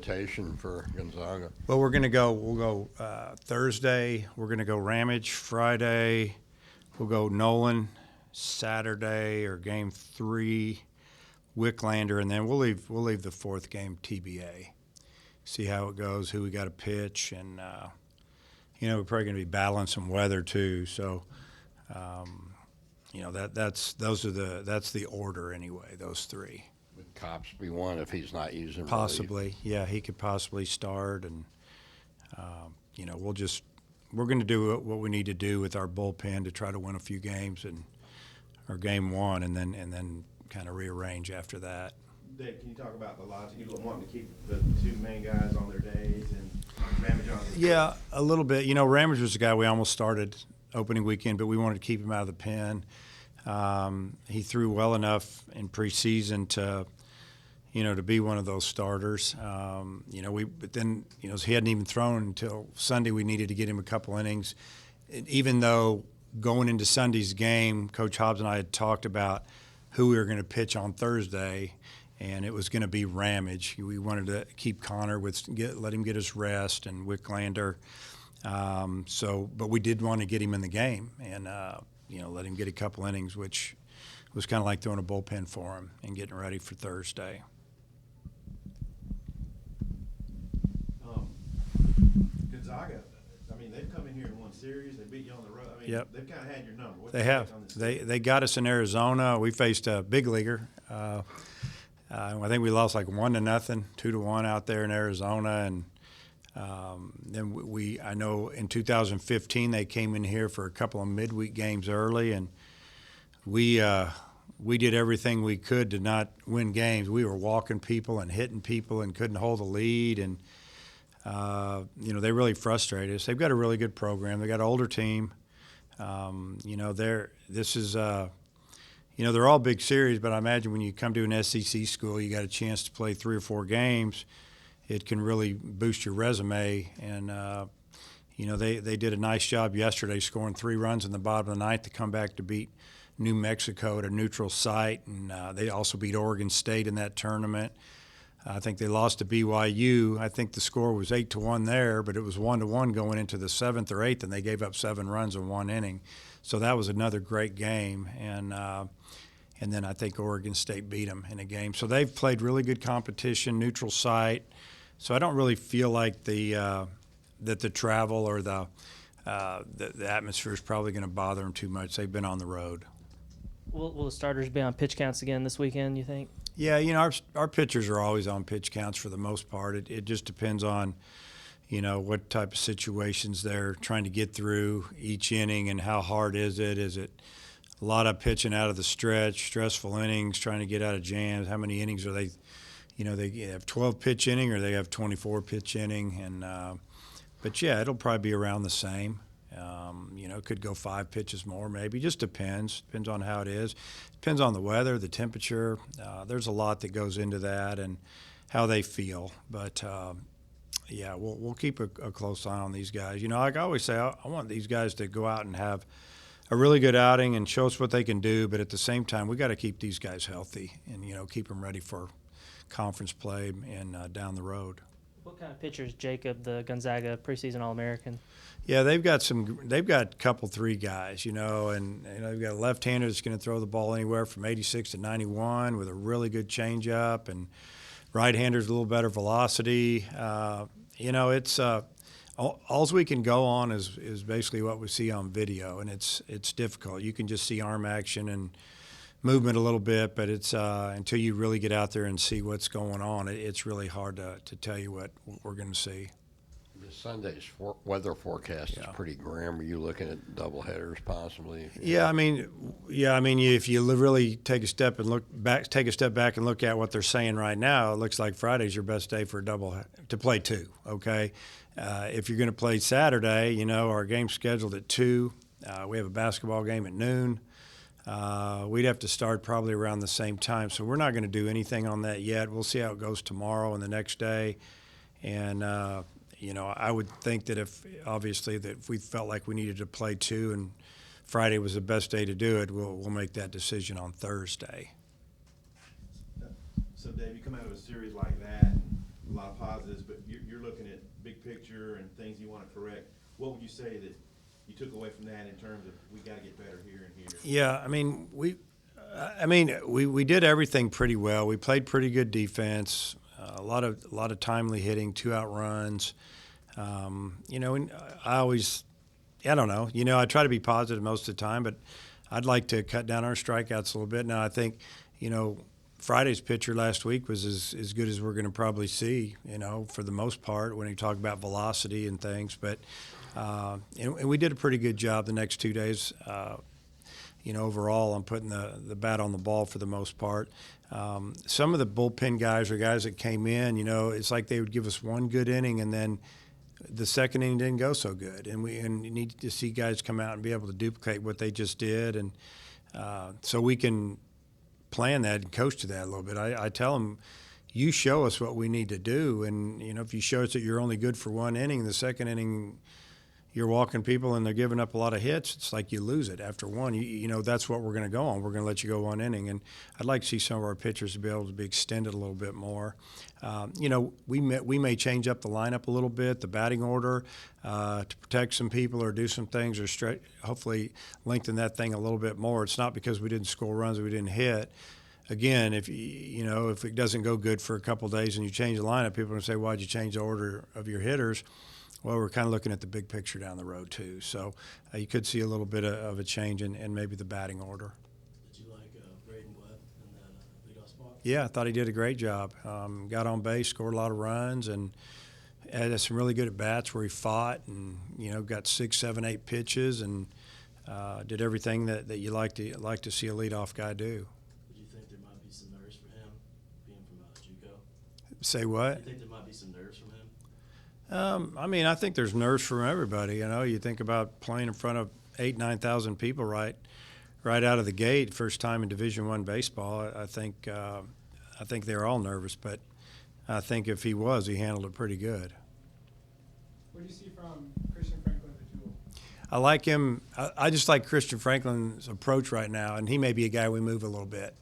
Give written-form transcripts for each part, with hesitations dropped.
rotation for Gonzaga? Well, we'll go Thursday. We're going to go Ramage Friday. We'll go Nolan Saturday or game 3, Wicklander, and then we'll leave the fourth game TBA. See how it goes, who we got to pitch, and we're probably going to be battling some weather too. So, that's the order anyway. Those 3. Would Cops be one if he's not using Possibly, relief? yeah, he could possibly start, and we're going to do what we need to do with our bullpen to try to win a few games or game 1, and then kind of rearrange after that. Dave, can you talk about the logic? You wanting to keep the 2 main guys on their days and Ramage on his Yeah, a little bit. Ramage was the guy we almost started opening weekend, but we wanted to keep him out of the pen. He threw well enough in preseason to be one of those starters. But then he hadn't even thrown until Sunday. We needed to get him a couple innings. Even though going into Sunday's game, Coach Hobbs and I had talked about who we were going to pitch on Thursday, and it was going to be Ramage. We wanted to keep Connor let him get his rest, and Wicklander. But we did want to get him in the game and let him get a couple innings, which was kind of like throwing a bullpen for him and getting ready for Thursday. Gonzaga, they've come in here and won series. They beat you on the road. Yep. They've kind of had your number. What's They have. They got us in Arizona. We faced a big leaguer. I think we lost like 1-0, 2-1 out there in Arizona, and then I know in 2015 they came in here for a couple of midweek games early, and we did everything we could to not win games. We were walking people and hitting people and couldn't hold the lead, and they really frustrated us. They've got a really good program. They got an older team. They're all big series, but I imagine when you come to an SEC school, you got a chance to play 3 or 4 games. It can really boost your resume, and they did a nice job yesterday, scoring 3 runs in the bottom of the 9th to come back to beat New Mexico at a neutral site, and they also beat Oregon State in that tournament. I think they lost to BYU. I think the score was 8-1 there, but it was 1-1 going into the 7th or 8th, and they gave up 7 runs in 1 inning. So that was another great game, and then I think Oregon State beat them in a game. So they've played really good competition, neutral site. So I don't really feel like that the travel or the atmosphere is probably going to bother them too much. They've been on the road. Will the starters be on pitch counts again this weekend, you think? Yeah, our pitchers are always on pitch counts for the most part. It just depends on, what type of situations they're trying to get through each inning and how hard is it. Is it a lot of pitching out of the stretch, stressful innings, trying to get out of jams? How many innings are they? They have 12 pitch inning or they have 24 pitch inning, and but yeah, it'll probably be around the same. Could go 5 pitches more, maybe. Just depends on how it is. Depends on the weather, the temperature. There's a lot that goes into that and how they feel. But we'll keep a close eye on these guys. Like I always say, I want these guys to go out and have a really good outing and show us what they can do. But at the same time, we got to keep these guys healthy and keep them ready for conference play and down the road. What kind of pitcher is Jacob, the Gonzaga preseason All-American? Yeah, they've got a couple 3 guys, and they've got a left-hander that's going to throw the ball anywhere from 86 to 91 with a really good changeup, and right-hander's a little better velocity. It's all we can go on is basically what we see on video, and it's difficult. You can just see arm action and movement a little bit, but it's until you really get out there and see what's going on, it's really hard to tell you what we're going to see. Sunday's weather forecast is pretty grim. Are you looking at double headers possibly? If you really take a step back and look at what they're saying right now, it looks like Friday's your best day for to play 2. Okay, if you're going to play Saturday, our game's scheduled at 2. We have a basketball game at noon. We'd have to start probably around the same time, so we're not going to do anything on that yet. We'll see how it goes tomorrow and the next day, and I would think that if we felt like we needed to play 2 and Friday was the best day to do it, we'll make that decision on Thursday. So, Dave, you come out of a series like that, a lot of positives things you want to correct. What would you say that you took away from that in terms of we got to get better here and here? Yeah, we did everything pretty well. We played pretty good defense, a lot of timely hitting, 2-out runs. And I don't know. I try to be positive most of the time, but I'd like to cut down our strikeouts a little bit. Now, I think, Friday's pitcher last week was as good as we're going to probably see, for the most part when you talk about velocity and things. But and we did a pretty good job the next 2 days, overall on putting the bat on the ball for the most part. Some of the bullpen guys are guys that came in, it's like they would give us one good inning and then the second inning didn't go so good. And you need to see guys come out and be able to duplicate what they just did. And so we can plan that and coach to that a little bit. I tell them, you show us what we need to do. And, if you show us that you're only good for one inning, the second inning you're walking people and they're giving up a lot of hits, it's like you lose it after one. That's what we're going to go on. We're going to let you go one inning. And I'd like to see some of our pitchers to be able to be extended a little bit more. We may change up the lineup a little bit, the batting order, to protect some people or do some things or hopefully lengthen that thing a little bit more. It's not because we didn't score runs or we didn't hit. Again, if it doesn't go good for a couple of days and you change the lineup, people are going to say, why'd you change the order of your hitters? Well, we're kind of looking at the big picture down the road, too. So you could see a little bit of a change in maybe the batting order. Did you like Braden Webb in that leadoff spot? Yeah, I thought he did a great job. Got on base, scored a lot of runs, and had some really good at-bats where he fought and, got 6, 7, 8 pitches and did everything that you like to see a leadoff guy do. Did you think there might be some nerves for him, being from JUCO? Say what? Do you think there might be some nerves from him? I think there's nerves from everybody. You think about playing in front of 8,000, 9,000 people right out of the gate, first time in Division I baseball. I think they're all nervous, but I think if he handled it pretty good. What do you see from Christian Franklin at the Jewel? I like him. I just like Christian Franklin's approach right now, and he may be a guy we move a little bit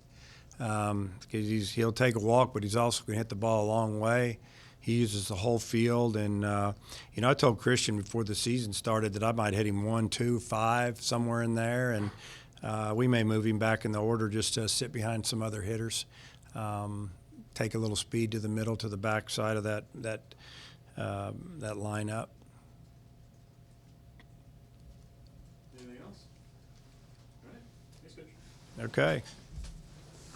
because he'll take a walk, but he's also going to hit the ball a long way. He uses the whole field, and I told Christian before the season started that I might hit him 1, 2, 5, somewhere in there, and we may move him back in the order just to sit behind some other hitters, take a little speed to the middle, to the back side of that lineup. Anything else? All right. Thanks, Coach. Okay.